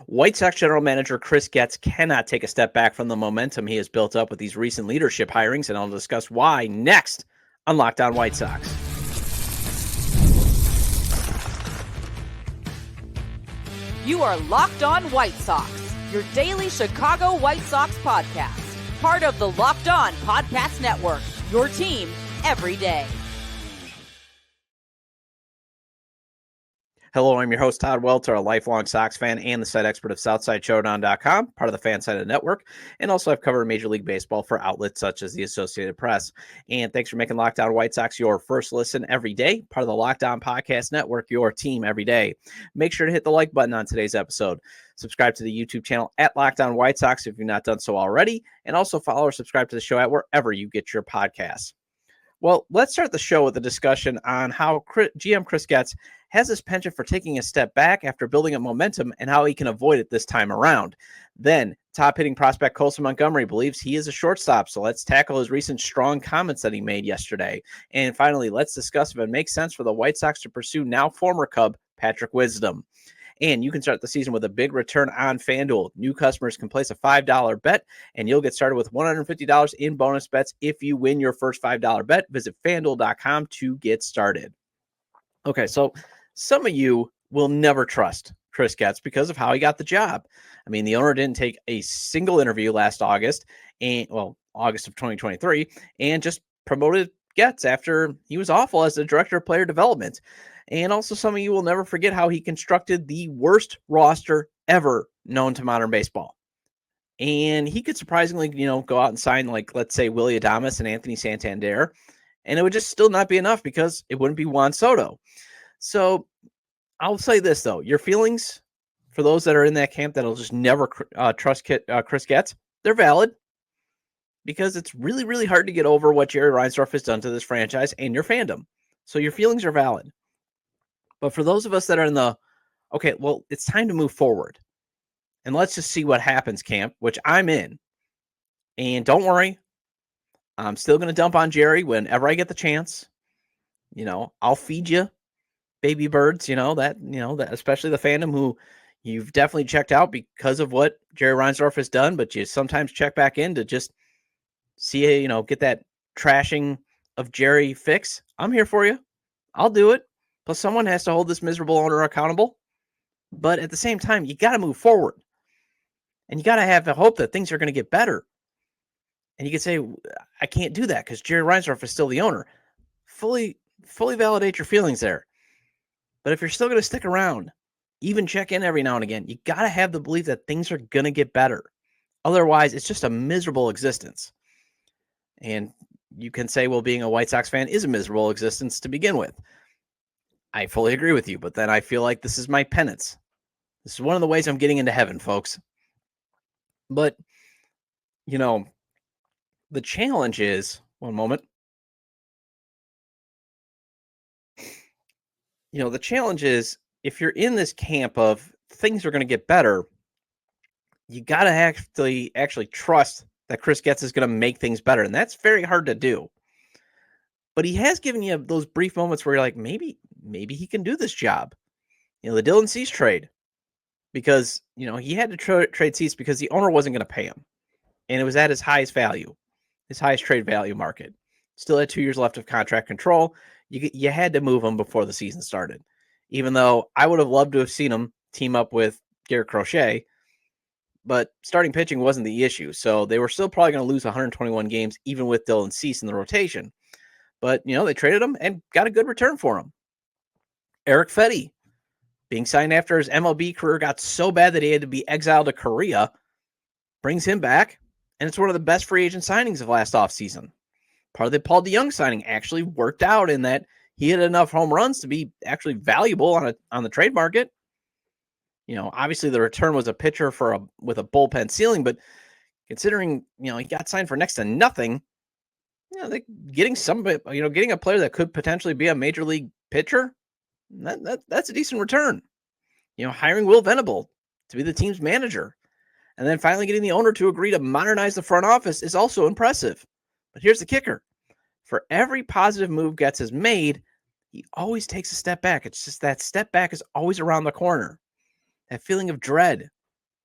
White Sox general manager Chris Getz cannot take a step back from the momentum he has built up with these recent leadership hirings, and I'll discuss why next on Locked On White Sox. You are Locked On White Sox, your daily Chicago White Sox podcast. Part of the Locked On Podcast Network, your team every day. Hello, I'm your host, Todd Welter, a lifelong Sox fan and the site expert of SouthsideShowdown.com, part of the FanSided Network, and also I've covered Major League Baseball for outlets such as the Associated Press. And thanks for making Locked On White Sox your first listen every day, part of the Locked On Podcast Network, your team every day. Make sure to hit the like button on today's episode. Subscribe to the YouTube channel at Locked On White Sox if you've not done so already, and also follow or subscribe to the show at wherever you get your podcasts. Well, let's start the show with a discussion on how GM Chris Getz has his penchant for taking a step back after building up momentum and how he can avoid it this time around. Then, top hitting prospect Colson Montgomery believes he is a shortstop, so let's tackle his recent strong comments that he made yesterday. And finally, let's discuss if it makes sense for the White Sox to pursue now former Cub Patrick Wisdom. And you can start the season with a big return on FanDuel. New customers can place a $5 bet, and you'll get started with $150 in bonus bets if you win your first $5 bet. Visit FanDuel.com to get started. Okay, so some of you will never trust Chris Getz because of how he got the job. I mean, the owner didn't take a single interview last August, August of 2023, and just promoted Getz after he was awful as the director of player development. And also some of you will never forget how he constructed the worst roster ever known to modern baseball. And he could surprisingly, go out and sign, like, let's say, Willy Adames and Anthony Santander, and it would just still not be enough because it wouldn't be Juan Soto. So I'll say this, though. Your feelings for those that are in that camp that'll just never trust Chris Getz, they're valid because it's really, really hard to get over what Jerry Reinsdorf has done to this franchise and your fandom. So your feelings are valid. But for those of us that are in it's time to move forward. And let's just see what happens camp, which I'm in. And don't worry, I'm still going to dump on Jerry whenever I get the chance. I'll feed you baby birds, that especially the fandom who you've definitely checked out because of what Jerry Reinsdorf has done, but you sometimes check back in to just see, get that trashing of Jerry fix. I'm here for you. I'll do it. Plus, someone has to hold this miserable owner accountable. But at the same time, you got to move forward. And you got to have the hope that things are going to get better. And you can say, I can't do that because Jerry Reinsdorf is still the owner. Fully validate your feelings there. But if you're still going to stick around, even check in every now and again, you got to have the belief that things are going to get better. Otherwise, it's just a miserable existence. And you can say, well, being a White Sox fan is a miserable existence to begin with. I fully agree with you, but then I feel like this is my penance. This is one of the ways I'm getting into heaven, folks. But, the challenge is, one moment. The challenge is if you're in this camp of things are going to get better, you got to actually trust that Chris Getz is going to make things better. And that's very hard to do. But he has given you those brief moments where you're like, maybe he can do this job. The Dylan Cease trade, because, he had to trade Cease because the owner wasn't going to pay him. And it was at his highest value, his highest trade value market. Still had 2 years left of contract control. You had to move him before the season started, even though I would have loved to have seen him team up with Garrett Crochet. But starting pitching wasn't the issue. So they were still probably going to lose 121 games, even with Dylan Cease in the rotation. But, they traded him and got a good return for him. Eric Fetty, being signed after his MLB career got so bad that he had to be exiled to Korea, brings him back, and it's one of the best free agent signings of last offseason. Part of the Paul DeJong signing actually worked out in that he had enough home runs to be actually valuable on the trade market. Obviously the return was a pitcher with a bullpen ceiling, but considering, he got signed for next to nothing, getting a player that could potentially be a major league pitcher, that's a decent return. Hiring Will Venable to be the team's manager, and then finally getting the owner to agree to modernize the front office is also impressive. But here's the kicker. For every positive move Getz has made, he always takes a step back. It's just that step back is always around the corner. That feeling of dread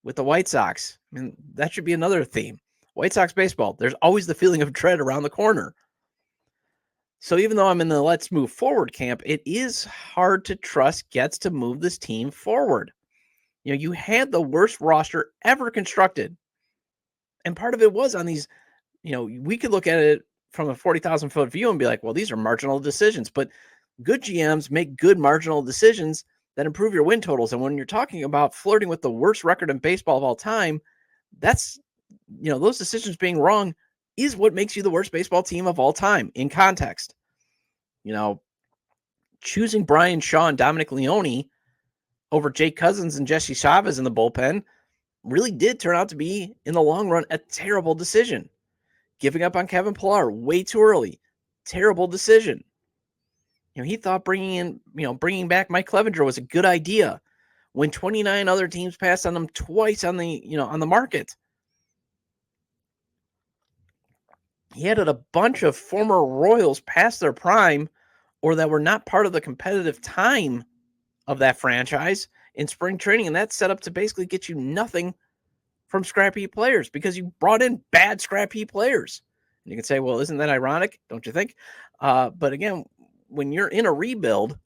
with the White Sox. I mean, that should be another theme. White Sox baseball, there's always the feeling of dread around the corner. So even though I'm in the let's move forward camp, it is hard to trust Getz to move this team forward. You had the worst roster ever constructed. And part of it was on these, we could look at it from a 40,000 foot view and be like, well, these are marginal decisions, but good GMs make good marginal decisions that improve your win totals. And when you're talking about flirting with the worst record in baseball of all time, that's, those decisions being wrong is what makes you the worst baseball team of all time in context. Choosing Brian Shaw and Dominic Leone over Jake Cousins and Jesse Chavez in the bullpen really did turn out to be, in the long run, a terrible decision. Giving up on Kevin Pillar way too early, terrible decision. He thought bringing back Mike Clevenger was a good idea when 29 other teams passed on him twice on the market. He had a bunch of former Royals past their prime or that were not part of the competitive time of that franchise in spring training, and that's set up to basically get you nothing from scrap heap players because you brought in bad scrap heap players. And you can say, well, isn't that ironic? Don't you think? But again, when you're in a rebuild,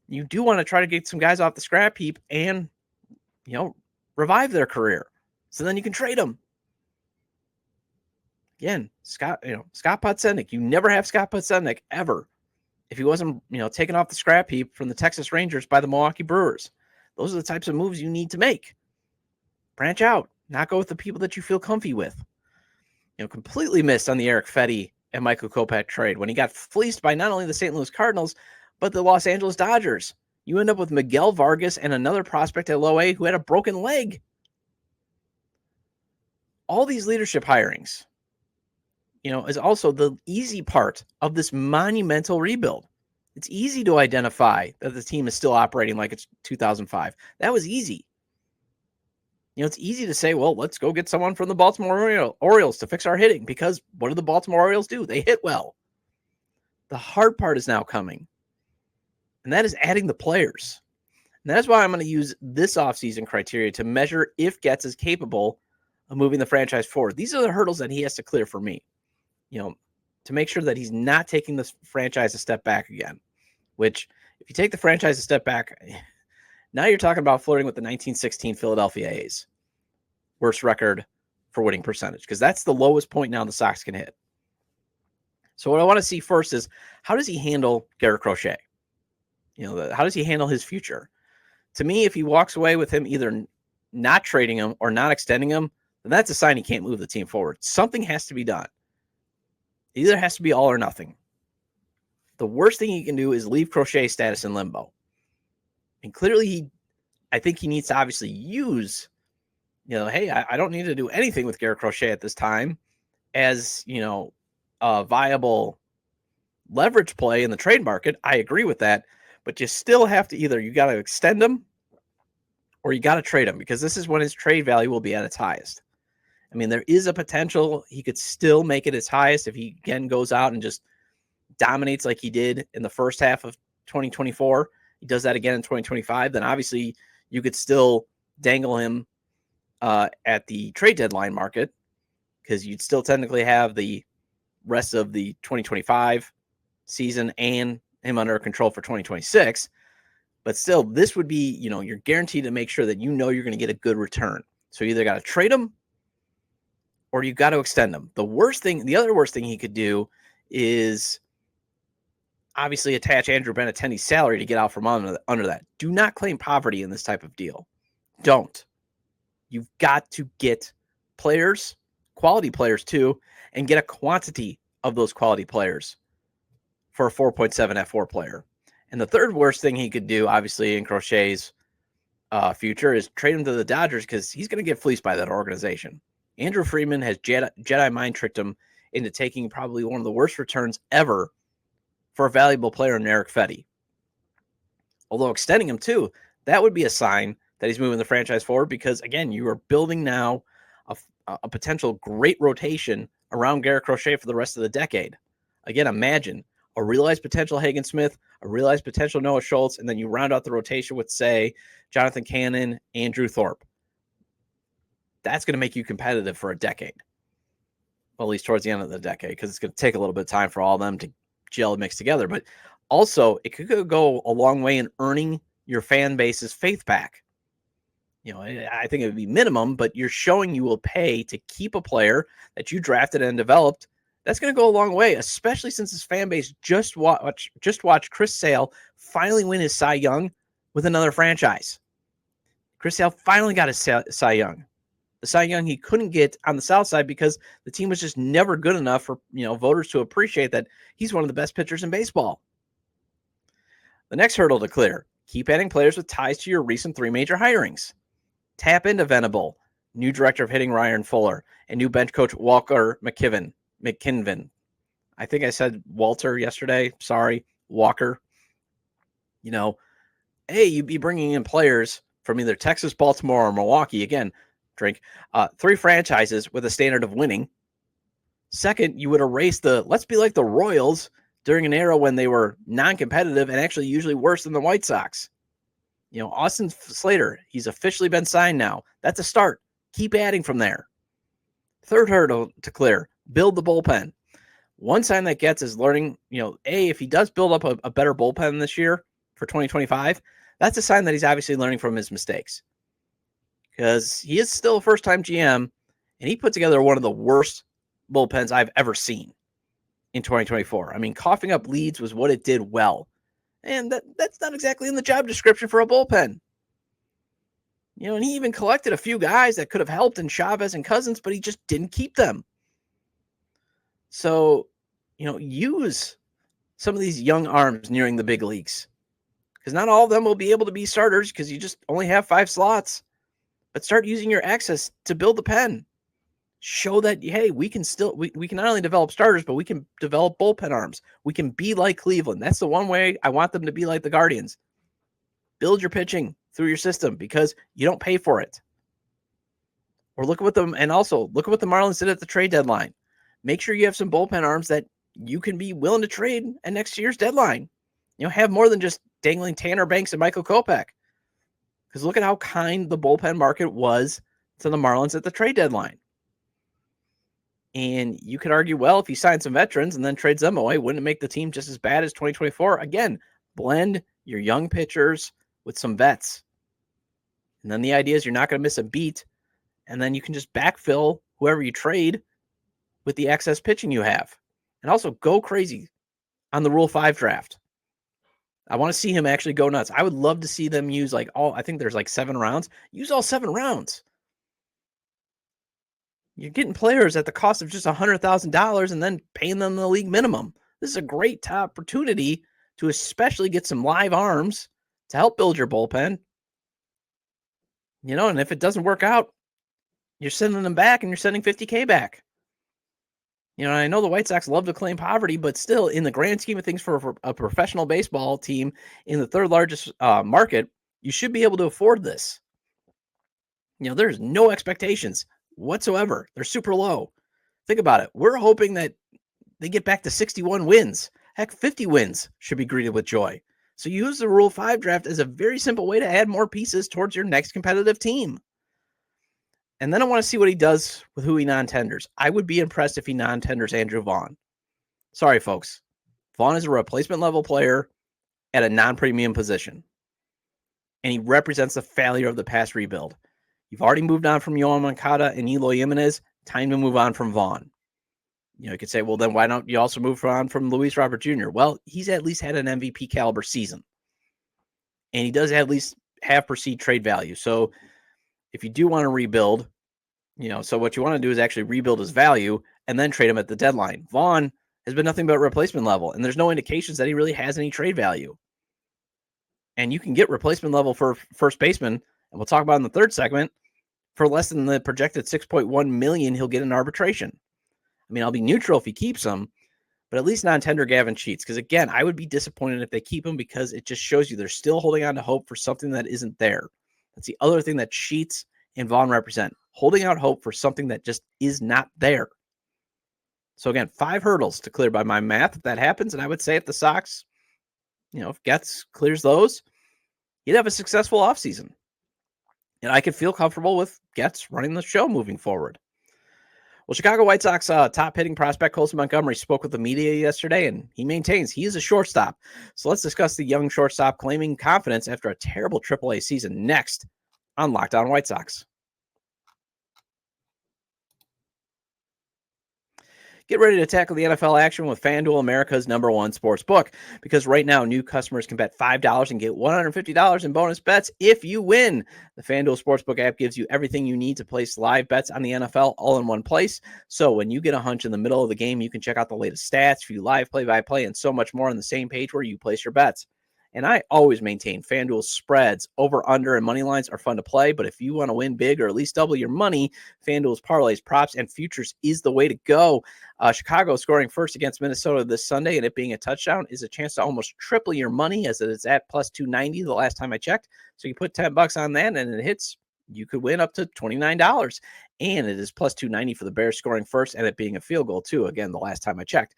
you do want to try to get some guys off the scrap heap and, revive their career. So then you can trade them. Again, Scott Podsednik, you never have Scott Podsednik ever if he wasn't, taken off the scrap heap from the Texas Rangers by the Milwaukee Brewers. Those are the types of moves you need to make. Branch out, not go with the people that you feel comfy with. Completely missed on the Eric Fetty and Michael Kopech trade when he got fleeced by not only the St. Louis Cardinals, but the Los Angeles Dodgers. You end up with Miguel Vargas and another prospect at low A who had a broken leg. All these leadership hirings, is also the easy part of this monumental rebuild. It's easy to identify that the team is still operating like it's 2005. That was easy. It's easy to say, well, let's go get someone from the Baltimore Orioles to fix our hitting, because what do the Baltimore Orioles do? They hit well. The hard part is now coming, and that is adding the players. And that's why I'm going to use this offseason criteria to measure if Getz is capable of moving the franchise forward. These are the hurdles that he has to clear for me, to make sure that he's not taking this franchise a step back again, which if you take the franchise a step back, now you're talking about flirting with the 1916 Philadelphia A's worst record for winning percentage, because that's the lowest point now the Sox can hit. So what I want to see first is, how does he handle Garrett Crochet? How does he handle his future? To me, if he walks away with him either not trading him or not extending him, then that's a sign he can't move the team forward. Something has to be done. It either has to be all or nothing. The worst thing he can do is leave Crochet status in limbo. And clearly, I think he needs to obviously use, hey, I don't need to do anything with Garrett Crochet at this time as, a viable leverage play in the trade market. I agree with that, but you still have to you got to extend him or you got to trade him, because this is when his trade value will be at its highest. I mean, there is a potential he could still make it its highest if he again goes out and just dominates like he did in the first half of 2024. He does that again in 2025, then obviously you could still dangle him at the trade deadline market, because you'd still technically have the rest of the 2025 season and him under control for 2026. But still, this would be, you're guaranteed to make sure that you're going to get a good return. So you either got to trade him or you got to extend him. The other worst thing he could do is obviously attach Andrew Benintendi's salary to get out from under that. Do not claim poverty in this type of deal. Don't. You've got to get players, quality players too, and get a quantity of those quality players for a 4.7 F4 player. And the third worst thing he could do, obviously, in Crochet's future is trade him to the Dodgers, because he's going to get fleeced by that organization. Andrew Friedman has Jedi mind tricked him into taking probably one of the worst returns ever for a valuable player in Eric Fetty. Although extending him too, that would be a sign that he's moving the franchise forward, because again, you are building now a potential great rotation around Garrett Crochet for the rest of the decade. Again, imagine a realized potential Hagen Smith, a realized potential Noah Schultz, and then you round out the rotation with, say, Jonathan Cannon, Andrew Thorpe. that's going to make you competitive for a decade. Well, at least towards the end of the decade, because it's going to take a little bit of time for all of them to gel and mix together. But also, it could go a long way in earning your fan base's faith back. I think it would be minimum, but you're showing you will pay to keep a player that you drafted and developed. That's going to go a long way, especially since his fan base just watched Chris Sale finally win his Cy Young with another franchise. Chris Sale finally got his Cy Young. The Cy Young he couldn't get on the South Side because the team was just never good enough for voters to appreciate that he's one of the best pitchers in baseball. The next hurdle to clear: keep adding players with ties to your recent 3 major hirings. Tap into Venable, new director of hitting Ryan Fuller, and new bench coach Walker McKinven. I think I said Walter yesterday. Sorry, Walker. Hey, you'd be bringing in players from either Texas, Baltimore, or Milwaukee. Again, 3 franchises with a standard of winning. Second, you would erase let's be like the Royals during an era when they were non-competitive and actually usually worse than the White Sox. Austin Slater, he's officially been signed now. That's a start. Keep adding from there. Third hurdle to clear: build the bullpen. One sign that Getz is learning, if he does build up a better bullpen this year for 2025, that's a sign that he's obviously learning from his mistakes. Because he is still a first-time GM, and he put together one of the worst bullpens I've ever seen in 2024. I mean, coughing up leads was what it did well. And that's not exactly in the job description for a bullpen. And he even collected a few guys that could have helped in Chavez and Cousins, but he just didn't keep them. So, use some of these young arms nearing the big leagues. Because not all of them will be able to be starters because you just only have 5 slots. But start using your access to build the pen. Show that, hey, we can not only develop starters, but we can develop bullpen arms. We can be like Cleveland. That's the one way I want them to be like the Guardians. Build your pitching through your system because you don't pay for it. Or look at what the Marlins did at the trade deadline. Make sure you have some bullpen arms that you can be willing to trade at next year's deadline. Have more than just dangling Tanner Banks and Michael Kopech. Because look at how kind the bullpen market was to the Marlins at the trade deadline. And you could argue, well, if you sign some veterans and then trades them away, wouldn't it make the team just as bad as 2024? Again, blend your young pitchers with some vets. And then the idea is you're not going to miss a beat. And then you can just backfill whoever you trade with the excess pitching you have. And also go crazy on the Rule 5 draft. I want to see him actually go nuts. I would love to see them use I think there's 7 rounds. Use all 7 rounds. You're getting players at the cost of just $100,000 and then paying them the league minimum. This is a great opportunity to especially get some live arms to help build your bullpen. And if it doesn't work out, you're sending them back and you're sending $50K back. I know the White Sox love to claim poverty, but still, in the grand scheme of things for a professional baseball team in the 3rd largest market, you should be able to afford this. There's no expectations whatsoever. They're super low. Think about it. We're hoping that they get back to 61 wins. Heck, 50 wins should be greeted with joy. So use the Rule 5 draft as a very simple way to add more pieces towards your next competitive team. And then I want to see what he does with who he non-tenders. I would be impressed if he non-tenders Andrew Vaughn. Sorry, folks. Vaughn is a replacement level player at a non-premium position. And he represents the failure of the past rebuild. You've already moved on from Yohan Moncada and Eloy Jimenez. Time to move on from Vaughn. You could say, well, then why don't you also move on from Luis Robert Jr.? Well, he's at least had an MVP caliber season. And he does at least have perceived trade value. So if you do want to rebuild, so what you want to do is actually rebuild his value and then trade him at the deadline. Vaughn has been nothing but replacement level, and there's no indications that he really has any trade value. And you can get replacement level for first baseman, and we'll talk about in the 3rd segment, for less than the projected $6.1 million he'll get in arbitration. I mean, I'll be neutral if he keeps him, but at least non-tender Gavin Sheets. Because again, I would be disappointed if they keep him because it just shows you they're still holding on to hope for something that isn't there. That's the other thing that Sheets and Vaughn represent. Holding out hope for something that just is not there. So again, 5 hurdles to clear by my math if that happens. And I would say if the Sox, if Getz clears those, he'd have a successful offseason. And I could feel comfortable with Getz running the show moving forward. Well, Chicago White Sox top hitting prospect Colson Montgomery spoke with the media yesterday, and he maintains he is a shortstop. So let's discuss the young shortstop claiming confidence after a terrible AAA season next on Locked On White Sox. Get ready to tackle the NFL action with FanDuel, America's #1 sports book. Because right now, new customers can bet $5 and get $150 in bonus bets if you win. The FanDuel Sportsbook app gives you everything you need to place live bets on the NFL all in one place. So when you get a hunch in the middle of the game, you can check out the latest stats, view live play-by-play, and so much more on the same page where you place your bets. And I always maintain FanDuel's spreads, over, under, and money lines are fun to play. But if you want to win big or at least double your money, FanDuel's parlays, props, and futures is the way to go. Chicago scoring first against Minnesota this Sunday, and it being a touchdown is a chance to almost triple your money, as it is at plus 290 the last time I checked. So you put $10 on that, and it hits. You could win up to $29. And it is plus 290 for the Bears scoring first and it being a field goal, too. Again, the last time I checked.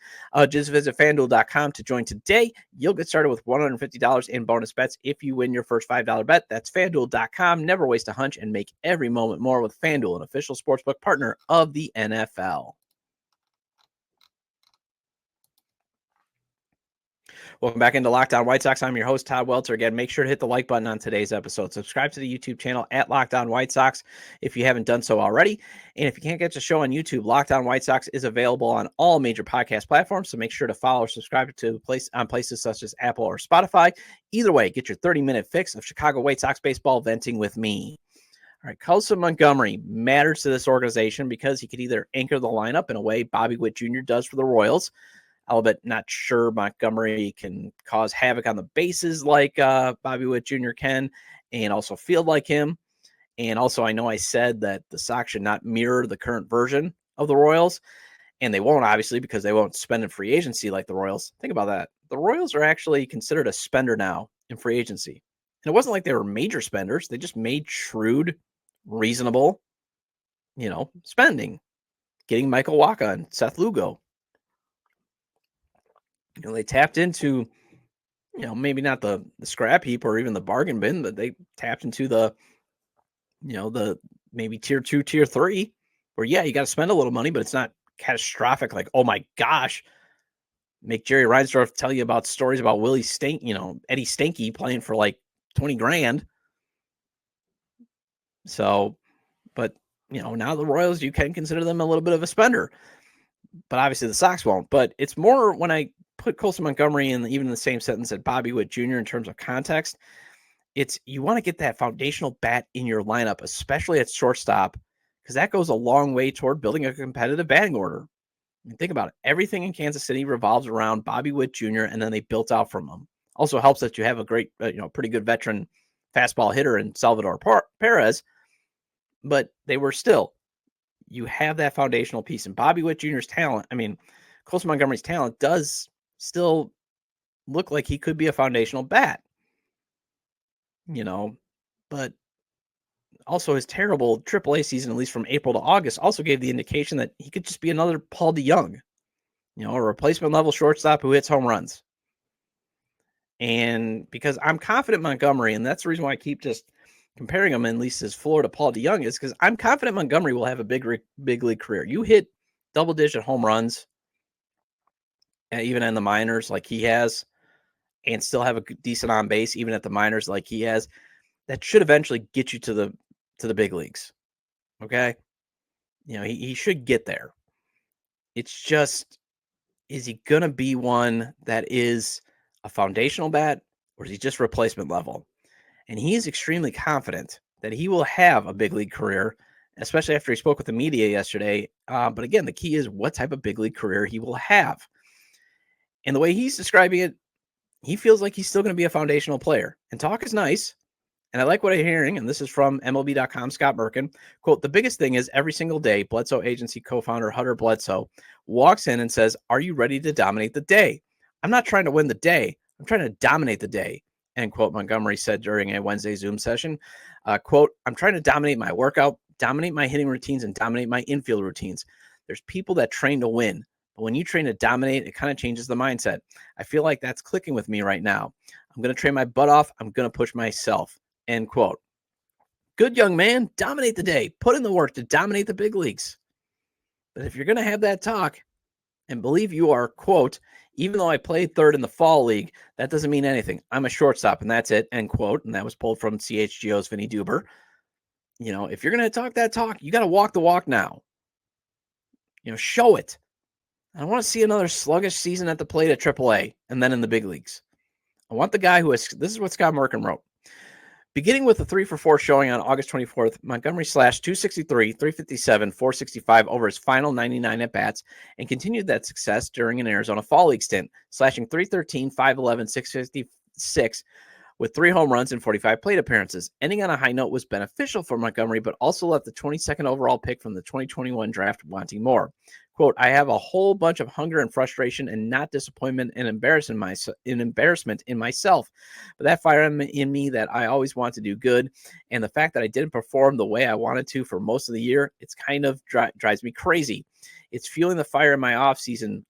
Just visit FanDuel.com to join today. You'll get started with $150 in bonus bets if you win your first $5 bet. That's FanDuel.com. Never waste a hunch and make every moment more with FanDuel, an official sportsbook partner of the NFL. Welcome back into Locked On White Sox. I'm your host, Todd Welter. Again, make sure to hit the like button on today's episode. Subscribe to the YouTube channel at Locked On White Sox if you haven't done so already. And if you can't get the show on YouTube, Locked On White Sox is available on all major podcast platforms. So make sure to follow or subscribe to places such as Apple or Spotify. Either way, get your 30-minute fix of Chicago White Sox baseball venting with me. All right, Colson Montgomery matters to this organization because he could either anchor the lineup in a way Bobby Witt Jr. does for the Royals. I'll bet not sure Montgomery can cause havoc on the bases like Bobby Witt Jr. can, and also field like him. And also, I know I said that the Sox should not mirror the current version of the Royals, and they won't, obviously, because they won't spend in free agency like the Royals. Think about that. The Royals are actually considered a spender now in free agency. And it wasn't like they were major spenders. They just made shrewd, reasonable, spending. Getting Michael Wacha and Seth Lugo. They tapped into, maybe not the scrap heap or even the bargain bin, but they tapped into the maybe tier 2, tier 3, where, you got to spend a little money, but it's not catastrophic. Like, oh my gosh, make Jerry Reinsdorf tell you about stories about Eddie Stanky playing for like $20,000. So, but now the Royals, you can consider them a little bit of a spender, but obviously the Sox won't. But it's more when I put Colson Montgomery in even in the same sentence at Bobby Witt Jr. in terms of context, it's you want to get that foundational bat in your lineup, especially at shortstop, because that goes a long way toward building a competitive batting order. I mean, think about it. Everything in Kansas City revolves around Bobby Witt Jr., and then they built out from him. Also helps that you have a great, pretty good veteran fastball hitter in Salvador Perez, but they were still, you have that foundational piece. And Bobby Witt Jr.'s talent, Colson Montgomery's talent does still look like he could be a foundational bat, but also his terrible AAA season, at least from April to August, also gave the indication that he could just be another Paul DeYoung, a replacement level shortstop who hits home runs. And because I'm confident Montgomery, and that's the reason why I keep just comparing him, at least his floor, to Paul DeYoung, is because I'm confident Montgomery will have a big league career. You hit double-digit home runs, even in the minors like he has, and still have a decent on base even at the minors like he has, that should eventually get you to the big leagues. Okay? He should get there. It's just, is he going to be one that is a foundational bat, or is he just replacement level? And he is extremely confident that he will have a big league career, especially after he spoke with the media yesterday. But again, the key is what type of big league career he will have. And the way he's describing it, he feels like he's still going to be a foundational player. And talk is nice. And I like what I'm hearing, and this is from MLB.com, Scott Merkin. Quote, the biggest thing is every single day, Bledsoe Agency co-founder Hunter Bledsoe walks in and says, are you ready to dominate the day? I'm not trying to win the day. I'm trying to dominate the day. End quote, Montgomery said during a Wednesday Zoom session. Quote, I'm trying to dominate my workout, dominate my hitting routines, and dominate my infield routines. There's people that train to win. But when you train to dominate, it kind of changes the mindset. I feel like that's clicking with me right now. I'm going to train my butt off. I'm going to push myself. End quote. Good young man, dominate the day. Put in the work to dominate the big leagues. But if you're going to have that talk and believe you are, quote, even though I played third in the fall league, that doesn't mean anything. I'm a shortstop and that's it, end quote. And that was pulled from CHGO's Vinny Duber. If you're going to talk that talk, you got to walk the walk now. Show it. I don't want to see another sluggish season at the plate at AAA and then in the big leagues. I want the guy this is what Scott Merkin wrote. Beginning with a 3-for-4 showing on August 24th, Montgomery slashed 263, 357, 465 over his final 99 at-bats and continued that success during an Arizona Fall League stint, slashing 313, 511, 656 with 3 home runs and 45 plate appearances. Ending on a high note was beneficial for Montgomery, but also left the 22nd overall pick from the 2021 draft wanting more. Quote, I have a whole bunch of hunger and frustration and not disappointment and embarrassment in myself. But that fire in me that I always want to do good, and the fact that I didn't perform the way I wanted to for most of the year, it's kind of drives me crazy. It's fueling the fire in my offseason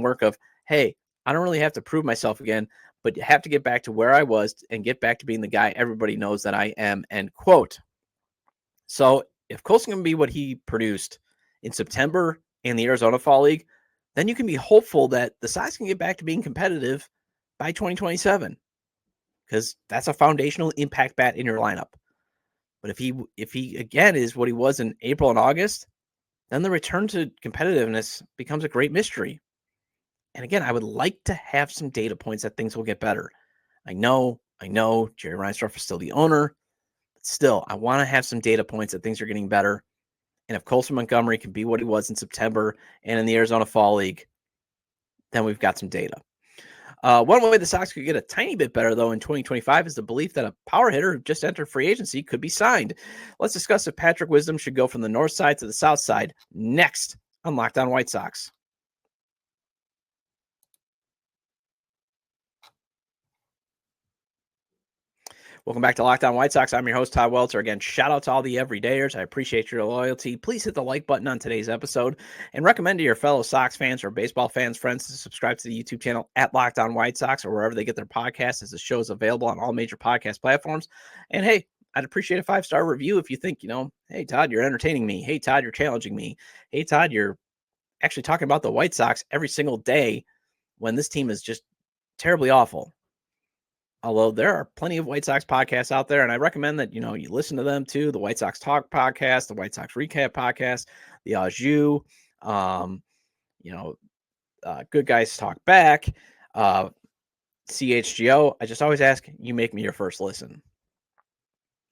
work of, hey, I don't really have to prove myself again, but you have to get back to where I was and get back to being the guy everybody knows that I am, end quote. So if Colson can be what he produced in September in the Arizona Fall League, then you can be hopeful that the Sox can get back to being competitive by 2027, because that's a foundational impact bat in your lineup. But if he again is what he was in April and August, then the return to competitiveness becomes a great mystery. And again, I would like to have some data points that things will get better. I know Jerry Reinsdorf is still the owner, but still, I want to have some data points that things are getting better. And if Colson Montgomery can be what he was in September and in the Arizona Fall League, then we've got some data. One way the Sox could get a tiny bit better, though, in 2025 is the belief that a power hitter who just entered free agency could be signed. Let's discuss if Patrick Wisdom should go from the north side to the south side next on Locked On White Sox. Welcome back to Locked On White Sox. I'm your host, Todd Welter. Again, shout out to all the everydayers. I appreciate your loyalty. Please hit the like button on today's episode and recommend to your fellow Sox fans or baseball fans, friends, to subscribe to the YouTube channel at Locked On White Sox or wherever they get their podcasts, as the show is available on all major podcast platforms. And hey, I'd appreciate a 5-star review if you think, hey, Todd, you're entertaining me. Hey, Todd, you're challenging me. Hey, Todd, you're actually talking about the White Sox every single day when this team is just terribly awful. Although there are plenty of White Sox podcasts out there, and I recommend that, you listen to them too. The White Sox Talk podcast, the White Sox Recap podcast, the Au Good Guys Talk Back, CHGO. I just always ask, you make me your first listen.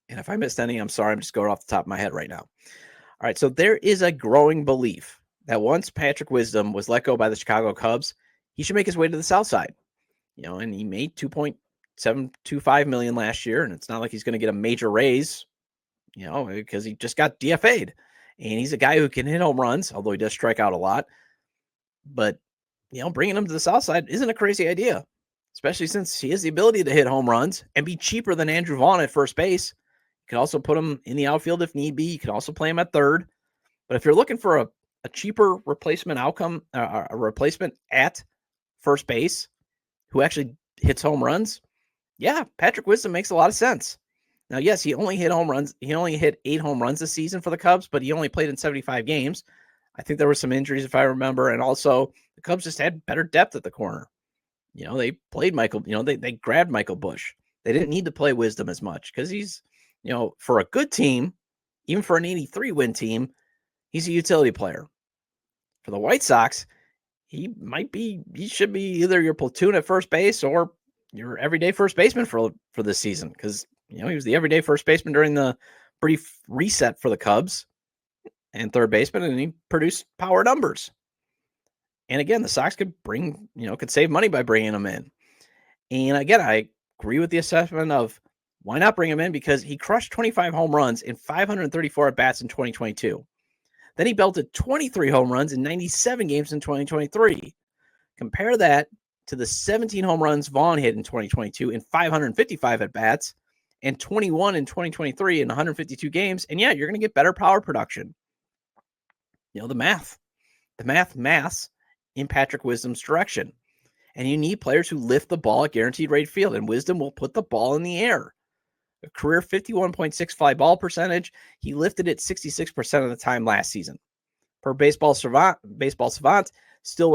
And if I missed any, I'm sorry. I'm just going off the top of my head right now. All right, so there is a growing belief that once Patrick Wisdom was let go by the Chicago Cubs, he should make his way to the south side. And he made $2.725 million last year, and it's not like he's going to get a major raise, because he just got DFA'd. And he's a guy who can hit home runs, although he does strike out a lot. But, bringing him to the south side isn't a crazy idea, especially since he has the ability to hit home runs and be cheaper than Andrew Vaughn at first base. You can also put him in the outfield if need be. You can also play him at third. But if you're looking for a cheaper replacement a replacement at first base who actually hits home runs, yeah, Patrick Wisdom makes a lot of sense. Now, yes, he only hit home runs. He only hit 8 home runs this season for the Cubs, but he only played in 75 games. I think there were some injuries, if I remember, and also the Cubs just had better depth at the corner. They played Michael, they grabbed Michael Busch. They didn't need to play Wisdom as much because he's, for a good team, even for an 83-win team, he's a utility player. For the White Sox, he should be either your platoon at first base or your everyday first baseman for this season, because he was the everyday first baseman during the brief reset for the Cubs and third baseman, and he produced power numbers. And again, the Sox could save money by bringing him in. And again, I agree with the assessment of why not bring him in, because he crushed 25 home runs in 534 at-bats in 2022. Then he belted 23 home runs in 97 games in 2023. Compare that to the 17 home runs Vaughn hit in 2022 in 555 at-bats and 21 in 2023 in 152 games. And yeah, you're going to get better power production. The math in Patrick Wisdom's direction. And you need players who lift the ball at guaranteed rate field, and Wisdom will put the ball in the air. a career 51.6 fly ball percentage. He lifted it 66% of the time last season. Per Baseball Savant still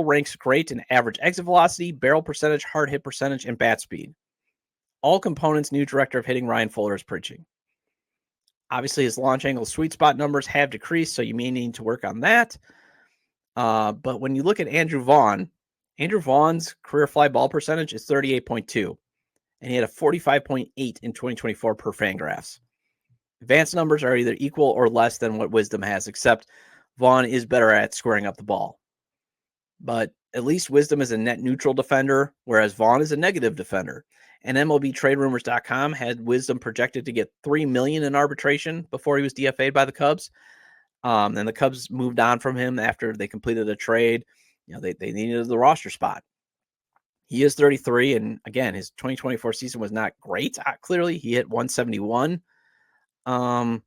ranks great in average exit velocity, barrel percentage, hard hit percentage, and bat speed. All components new director of hitting Ryan Fuller is preaching. Obviously, his launch angle sweet spot numbers have decreased, so you may need to work on that. But when you look at Andrew Vaughn's career fly ball percentage is 38.2, and he had a 45.8 in 2024 per Fangraphs. Advanced numbers are either equal or less than what Wisdom has, except Vaughn is better at squaring up the ball. But at least Wisdom is a net neutral defender, whereas Vaughn is a negative defender. And MLBTradeRumors.com had Wisdom projected to get $3 million in arbitration before he was DFA'd by the Cubs. And the Cubs moved on from him after they completed a trade. They needed the roster spot. He is 33, and again, his 2024 season was not great. Clearly, he hit 171. And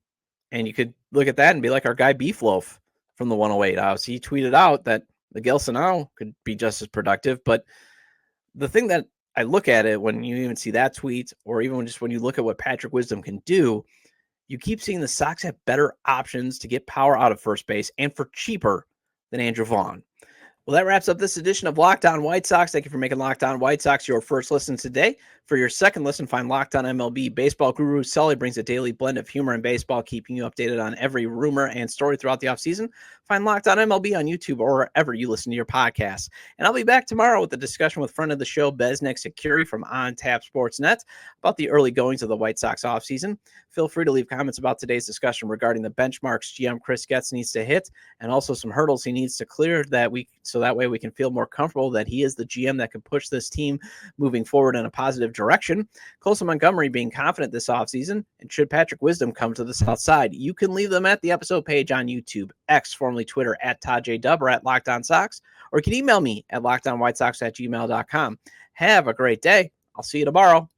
you could look at that and be like our guy Beefloaf from the 108 house. He tweeted out that Miguel Sano could be just as productive. But the thing that I look at it when you even see that tweet, or even just when you look at what Patrick Wisdom can do, you keep seeing the Sox have better options to get power out of first base and for cheaper than Andrew Vaughn. Well, that wraps up this edition of Locked On White Sox. Thank you for making Locked On White Sox your first listen today. For your second listen, find Locked On MLB. Baseball guru Sully brings a daily blend of humor and baseball, keeping you updated on every rumor and story throughout the offseason. Find Locked On MLB on YouTube or wherever you listen to your podcasts. And I'll be back tomorrow with a discussion with friend of the show, Besnick Security from On Tap Sportsnet, about the early goings of the White Sox offseason. Feel free to leave comments about today's discussion regarding the benchmarks GM Chris Getz needs to hit, and also some hurdles he needs to clear so that way we can feel more comfortable that he is the GM that can push this team moving forward in a positive direction. Colson Montgomery being confident this offseason, and should Patrick Wisdom come to the South Side, you can leave them at the episode page on YouTube, X, formerly Twitter, at Todd J. Dub, or at Locked On Sox, or you can email me at lockedonwhitesox@gmail.com. Have a great day. I'll see you tomorrow.